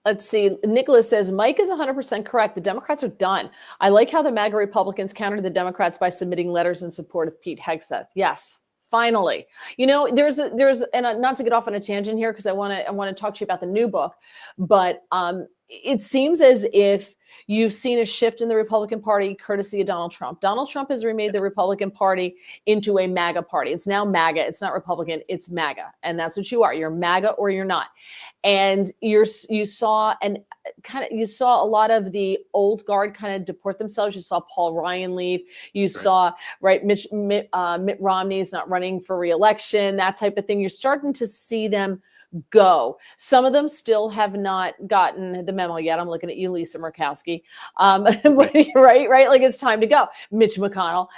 Let's see. Nicholas says, Mike is 100% correct. The Democrats are done. I like how the MAGA Republicans countered the Democrats by submitting letters in support of Pete Hegseth. Yes, finally. There's and not to get off on a tangent here because I want to talk to you about the new book, but it seems as if you've seen a shift in the Republican Party courtesy of Donald Trump. Donald Trump has remade the Republican Party into a MAGA party. It's now MAGA. It's not Republican. It's MAGA. And that's what you are. You're MAGA or you're not. And you saw a lot of the old guard kind of deport themselves. You saw Paul Ryan leave. You saw, Mitt Romney is not running for re-election, that type of thing. You're starting to see them go. Some of them still have not gotten the memo yet. I'm looking at you, Lisa Murkowski. Right? Like it's time to go. Mitch McConnell,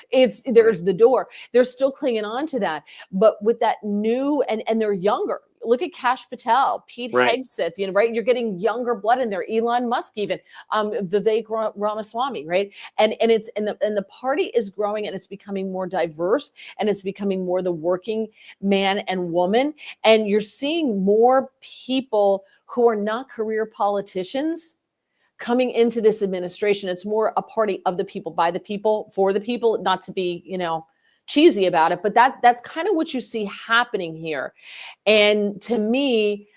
there's the door. They're still clinging on to that. But with that new, and they're younger. Look at Kash Patel, Pete Hegseth, You're getting younger blood in there. Elon Musk, even Vivek Ramaswamy, right? And the party is growing and it's becoming more diverse and it's becoming more the working man and woman. And you're seeing more people who are not career politicians coming into this administration. It's more a party of the people, by the people, for the people, not to be, cheesy about it, but that's kind of what you see happening here. And to me,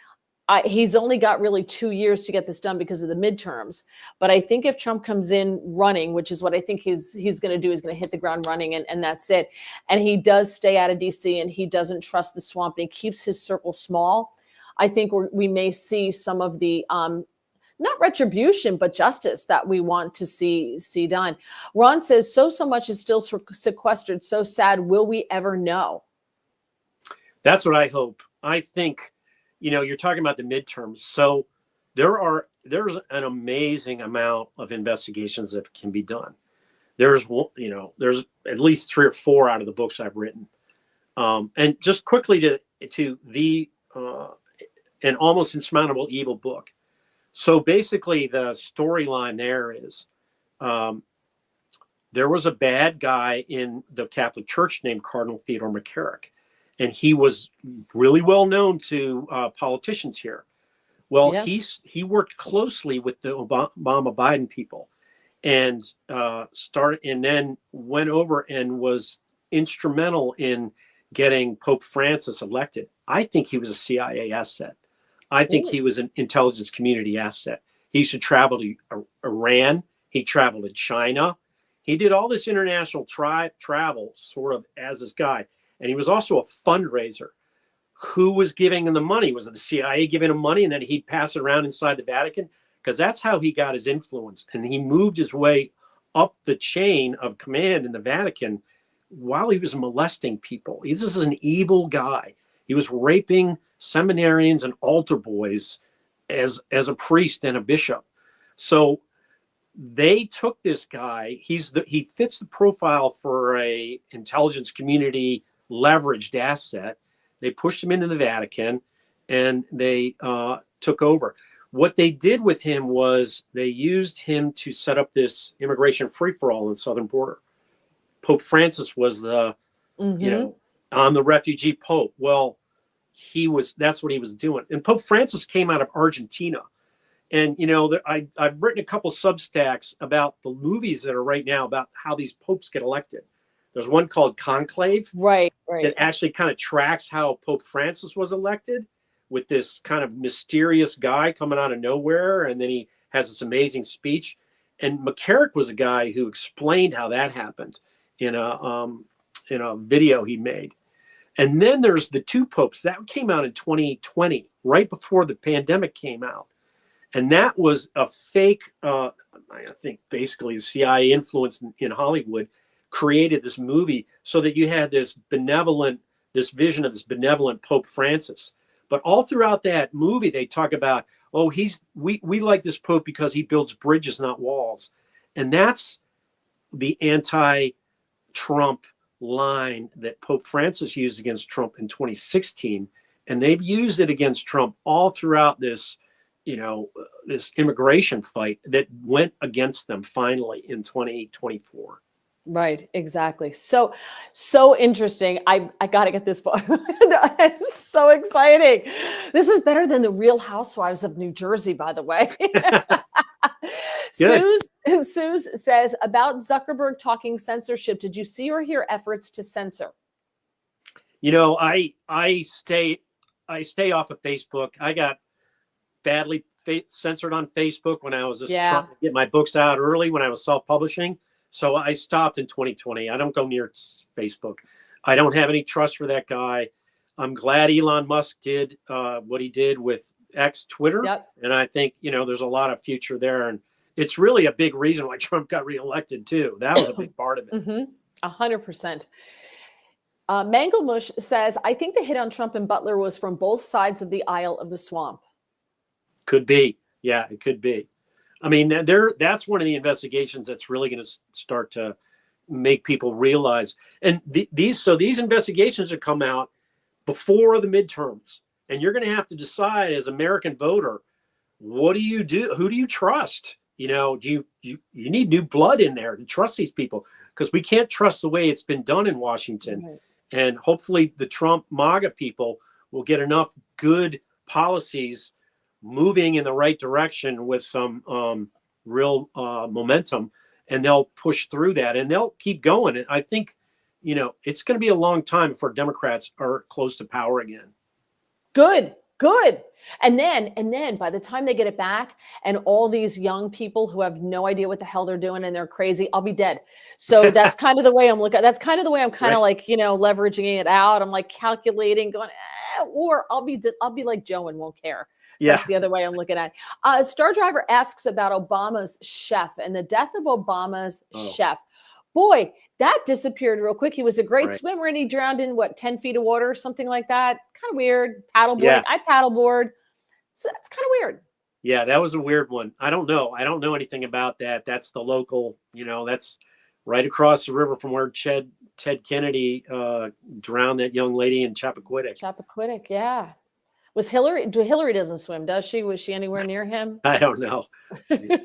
he's only got really 2 years to get this done because of the midterms. But I think if Trump comes in running, which is what I think he's going to do, he's going to hit the ground running and that's it. And he does stay out of DC and he doesn't trust the swamp and he keeps his circle small. I think we may see some of the not retribution, but justice that we want to see done. Ron says, so much is still sequestered. So sad. Will we ever know? That's what I hope. I think, you're talking about the midterms. So there's an amazing amount of investigations that can be done. There's at least 3 or 4 out of the books I've written. And just quickly to the an Almost Insurmountable Evil book. So basically the storyline there is there was a bad guy in the Catholic Church named Cardinal Theodore McCarrick, and he was really well known to politicians here. Well, he worked closely with the Obama-Biden people and then went over and was instrumental in getting Pope Francis elected. I think he was a CIA asset. I think he was an intelligence community asset. He used to travel to Iran. He traveled to China. He did all this international travel sort of as this guy. And he was also a fundraiser. Who was giving him the money? Was it the CIA giving him money and then he'd pass it around inside the Vatican? Because that's how he got his influence. And he moved his way up the chain of command in the Vatican while he was molesting people. This is an evil guy. He was raping seminarians and altar boys as a priest and a bishop. So they took this guy. He fits the profile for a intelligence community leveraged asset. They pushed him into the Vatican and they took over. What they did with him was they used him to set up this immigration free-for-all on the southern border. Pope Francis was the, on the refugee pope. Well, that's what he was doing. And Pope Francis came out of Argentina. And, I've written a couple Substacks about the movies that are right now about how these popes get elected. There's one called Conclave. Right. That actually kind of tracks how Pope Francis was elected with this kind of mysterious guy coming out of nowhere. And then he has this amazing speech. And McCormick was a guy who explained how that happened in a video he made. And then there's the two popes that came out in 2020, right before the pandemic came out. And that was a fake, I think basically the CIA influence in Hollywood created this movie so that you had this vision of this benevolent Pope Francis. But all throughout that movie, they talk about, oh, we like this Pope because he builds bridges, not walls. And that's the anti-Trump line that Pope Francis used against Trump in 2016. And they've used it against Trump all throughout this, this immigration fight that went against them finally in 2024. Right, exactly. So interesting. I got to get this book. It's so exciting. This is better than the Real Housewives of New Jersey, by the way. Suze says about Zuckerberg talking censorship. Did you see or hear efforts to censor? I stay off of Facebook. I got badly censored on Facebook when I was just trying to get my books out early when I was self-publishing. So I stopped in 2020. I don't go near Facebook. I don't have any trust for that guy. I'm glad Elon Musk did what he did with X, Twitter. Yep. And I think, there's a lot of future there. And it's really a big reason why Trump got reelected, too. That was a big part of it. 100%. Manglemush says, I think the hit on Trump and Butler was from both sides of the aisle of the swamp. Could be. Yeah, it could be. I mean, that's one of the investigations that's really going to start to make people realize. And these investigations have come out before the midterms. And you're going to have to decide as American voter, what do you do? Who do you trust? Do you need new blood in there to trust these people? Because we can't trust the way it's been done in Washington. Right. And hopefully the Trump MAGA people will get enough good policies moving in the right direction with some real momentum, and they'll push through that and they'll keep going. And I think, it's going to be a long time before Democrats are close to power again. Good. And then by the time they get it back and all these young people who have no idea what the hell they're doing and they're crazy, I'll be dead. So that's kind of the way I'm looking. That's kind of the way I'm kind of like, leveraging it out. I'm like calculating, going, or I'll be like Joe and won't care. So that's the other way I'm looking at it. Star Driver asks about Obama's chef and the death of Obama's chef. Boy, that disappeared real quick. He was a great swimmer and he drowned in 10 feet of water or something like that. Kind of weird. Paddleboarding. Yeah. I paddleboard. So that's kind of weird. Yeah, that was a weird one. I don't know anything about that. That's the local, that's right across the river from where Ted Kennedy drowned that young lady in Chappaquiddick. Chappaquiddick, yeah. Was Hillary doesn't swim, does she? Was she anywhere near him? I don't know. I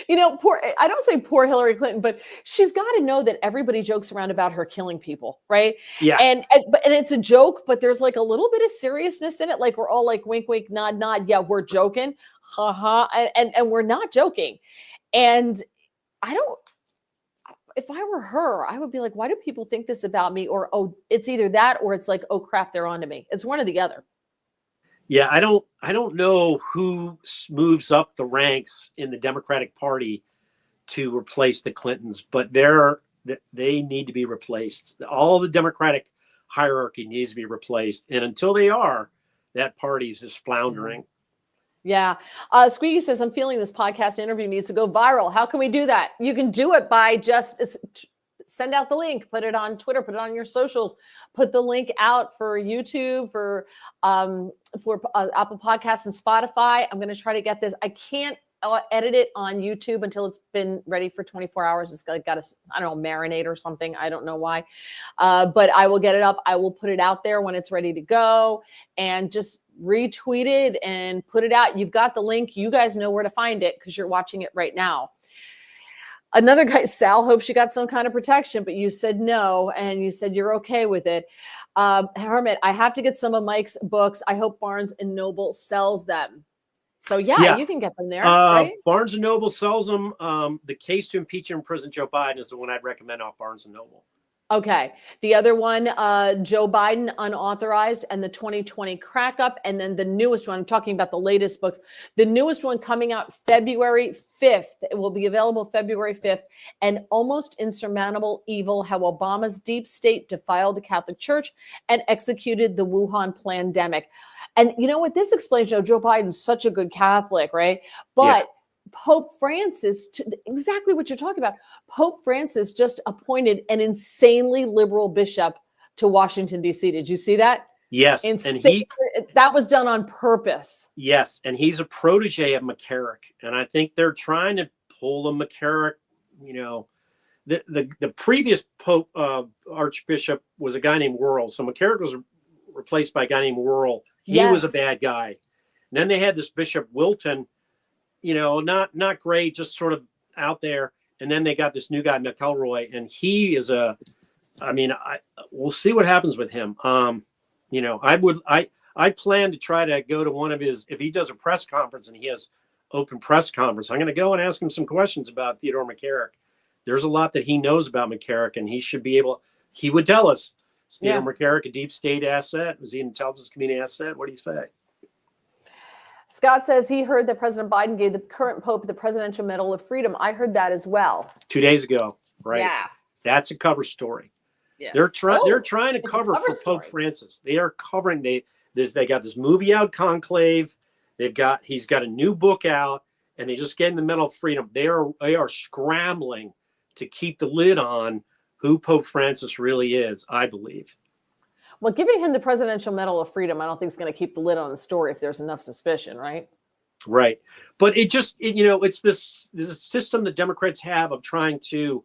don't say poor Hillary Clinton, but she's got to know that everybody jokes around about her killing people, right? Yeah. And it's a joke, but there's like a little bit of seriousness in it. Like we're all like wink, wink, nod, nod. Yeah, we're joking. Ha ha. And we're not joking. And if I were her, I would be like, why do people think this about me? Or, oh, it's either that or it's like, oh crap, they're onto me. It's one or the other. Yeah, I don't know who moves up the ranks in the Democratic Party to replace the Clintons, but they need to be replaced. All the Democratic hierarchy needs to be replaced, and until they are, that party is just floundering. Yeah. Squeaky says, I'm feeling this podcast interview needs to go viral. How can we do that? You can do it by just send out the link, put it on Twitter, put it on your socials, put the link out for YouTube, for Apple Podcasts and Spotify. I'm going to try to get this. I can't edit it on YouTube until it's been ready for 24 hours. It's got to, marinate or something. I don't know why. But I will get it up. I will put it out there when it's ready to go and just retweet it and put it out. You've got the link. You guys know where to find it because you're watching it right now. Another guy, Sal, hopes you got some kind of protection, but you said no, and you said you're okay with it. Hermit, I have to get some of Mike's books. I hope Barnes & Noble sells them. So, yeah, you can get them there, right? Barnes & Noble sells them. The Case to Impeach and Imprison Joe Biden is the one I'd recommend off Barnes & Noble. Okay. The other one, Joe Biden unauthorized and the 2020 crack up. And then the newest one, I'm talking about the latest books, the newest one coming out February 5th. It will be available February 5th. And Almost Insurmountable Evil, How Obama's Deep State Defiled the Catholic Church and Executed the Wuhan Plandemic. And you know what? This explains, Joe Biden's such a good Catholic, right? But Pope Francis, exactly what you're talking about. Pope Francis just appointed an insanely liberal bishop to Washington, D.C. Did you see that? Yes. And that was done on purpose. Yes. And he's a protege of McCormick. And I think they're trying to pull a McCormick, the previous Pope Archbishop was a guy named Worrell. So McCormick was replaced by a guy named Worrell. He was a bad guy. And then they had this Bishop Wilton, not great, just sort of out there. And then they got this new guy, McElroy, and he is we'll see what happens with him. I plan to try to go to one of his, if he does a press conference and he has open press conference, I'm going to go and ask him some questions about Theodore McCormick. There's a lot that he knows about McCormick, and he should be able, he would tell us, is Theodore McCormick a deep state asset? Was he an intelligence community asset? What do you say? Scott says he heard that President Biden gave the current Pope the Presidential Medal of Freedom. I heard that as well. 2 days ago, right? Yeah. That's a cover story. Yeah. They're trying to cover for story. Pope Francis. They are covering. They got this movie out, Conclave. He's got a new book out, and they just gave him the Medal of Freedom. They are scrambling to keep the lid on who Pope Francis really is, I believe. Well, giving him the Presidential Medal of Freedom, I don't think is going to keep the lid on the story if there's enough suspicion, right? Right. But it's this system that Democrats have of trying to,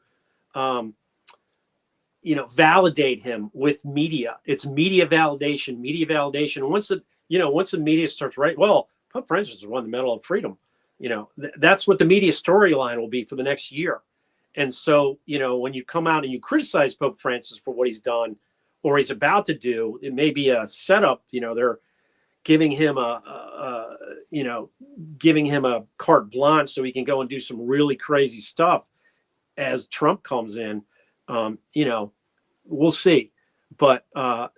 validate him with media. It's media validation. And once the media starts, right, well, Pope Francis won the Medal of Freedom. That's what the media storyline will be for the next year. And so, when you come out and you criticize Pope Francis for what he's done or he's about to do, it may be a setup. They're giving him a carte blanche so he can go and do some really crazy stuff as Trump comes in. We'll see. But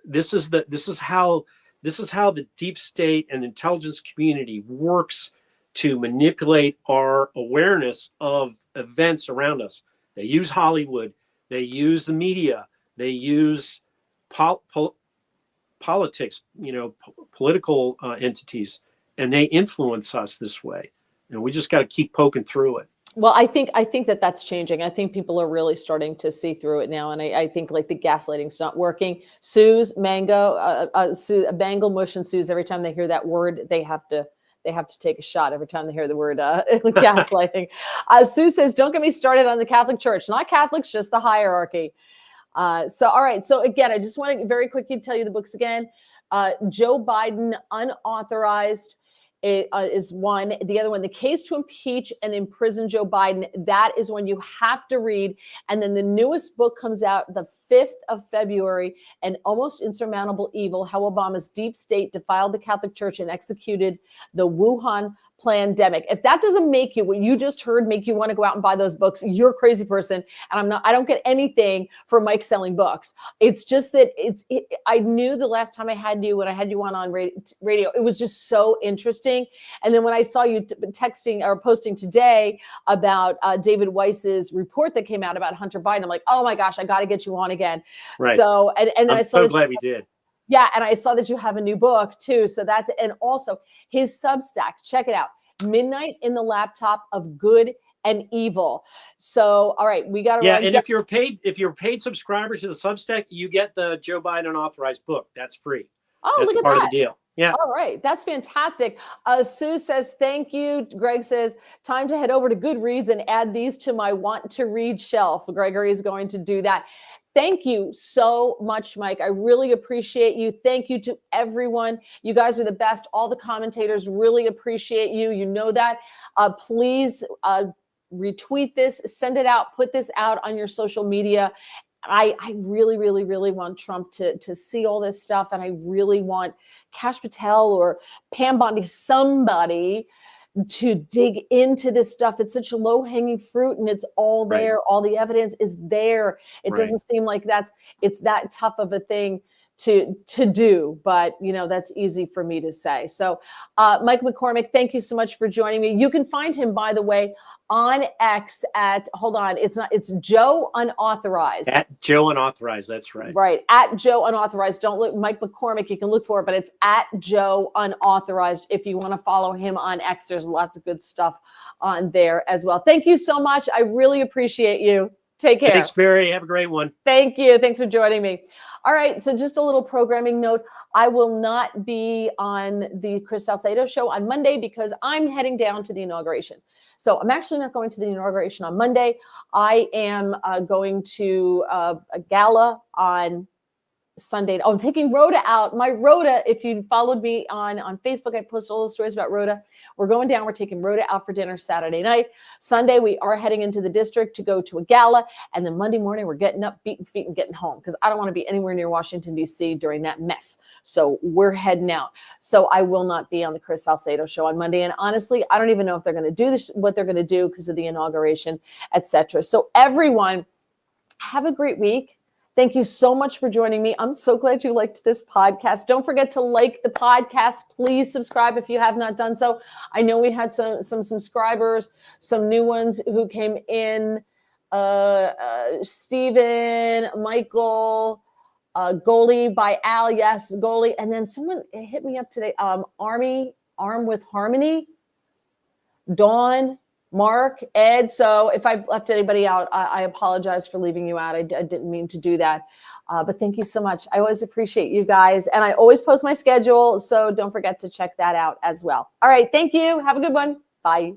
this is how the deep state and intelligence community works to manipulate our awareness of events around us. They use Hollywood, they use the media, they use politics, political entities, and they influence us this way. We just got to keep poking through it. Well, I think that's changing. I think people are really starting to see through it now, and I think like the gaslighting's not working. Sue's mango, Bangle Mush and Sue's. Every time they hear that word, they have to take a shot every time they hear the word gaslighting. Sue says, "Don't get me started on the Catholic Church. Not Catholics, just the hierarchy." All right. So again, I just want to very quickly tell you the books again. Joe Biden unauthorized is one. The other one, The Case to Impeach and Imprison Joe Biden. That is one you have to read. And then the newest book comes out the 5th of February, An Almost Insurmountable Evil, How Obama's Deep State Defiled the Catholic Church and Executed the Wuhan Plandemic. If that doesn't make you, what you just heard, make you want to go out and buy those books, you're a crazy person. And I don't get anything for Mike selling books. It's just that I knew the last time I had you, when I had you on radio, it was just so interesting. And then when I saw you texting or posting today about David Weiss's report that came out about Hunter Biden, I'm like, oh my gosh, I got to get you on again. Right. So, and then I'm I saw so glad we did. Yeah, and I saw that you have a new book too. So that's it. And also his Substack, check it out. Midnight in the Laptop of Good and Evil. So, all right, we got to and if you're a paid subscriber to the Substack, you get the Joe Biden unauthorized book. That's free. Oh, that's look at part that. Of the deal. Yeah. All right. That's fantastic. Sue says, thank you. Greg says, time to head over to Goodreads and add these to my want to read shelf. Gregory is going to do that. Thank you so much, Mike. I really appreciate you. Thank you to everyone. You guys are the best. All the commentators really appreciate you. You know that. Please retweet this, send it out, put this out on your social media. I really, really, really want Trump to see all this stuff. And I really want Kash Patel or Pam Bondi, somebody to dig into this stuff. It's such low hanging fruit, and it's all there. All the evidence is there. It doesn't seem like it's that tough of a thing to do, but that's easy for me to say. So Mike McCormick, thank you so much for joining me. You can find him, by the way, on X at, it's Joe Unauthorized. At Joe Unauthorized, that's right. Right, at Joe Unauthorized. Don't look, Mike McCormick, you can look for it, but it's at Joe Unauthorized. If you want to follow him on X, there's lots of good stuff on there as well. Thank you so much. I really appreciate you. Take care. Thanks, Barry. Have a great one. Thank you. Thanks for joining me. All right, so just a little programming note. I will not be on the Chris Salcedo show on Monday because I'm heading down to the inauguration. So I'm actually not going to the inauguration on Monday. I am going to a gala on Sunday. Oh, I'm taking Rhoda out. My Rhoda, if you followed me on Facebook, I posted all the stories about Rhoda. We're going down. We're taking Rhoda out for dinner Saturday night. Sunday, we are heading into the district to go to a gala. And then Monday morning, we're getting up, beating feet, and getting home because I don't want to be anywhere near Washington, D.C. during that mess. So we're heading out. So I will not be on the Chris Salcedo show on Monday. And honestly, I don't even know if they're going to do this, what they're going to do because of the inauguration, etc. So everyone, have a great week. Thank you so much for joining me. I'm so glad you liked this podcast. Don't forget to like the podcast. Please subscribe if you have not done so. I know we had some subscribers, some new ones who came in. Stephen, Michael, Goalie by Al. Yes, Goalie. And then someone hit me up today. Arm with Harmony. Dawn. Mark, Ed. So if I've left anybody out, I apologize for leaving you out. I didn't mean to do that. But thank you so much. I always appreciate you guys. And I always post my schedule. So don't forget to check that out as well. All right. Thank you. Have a good one. Bye.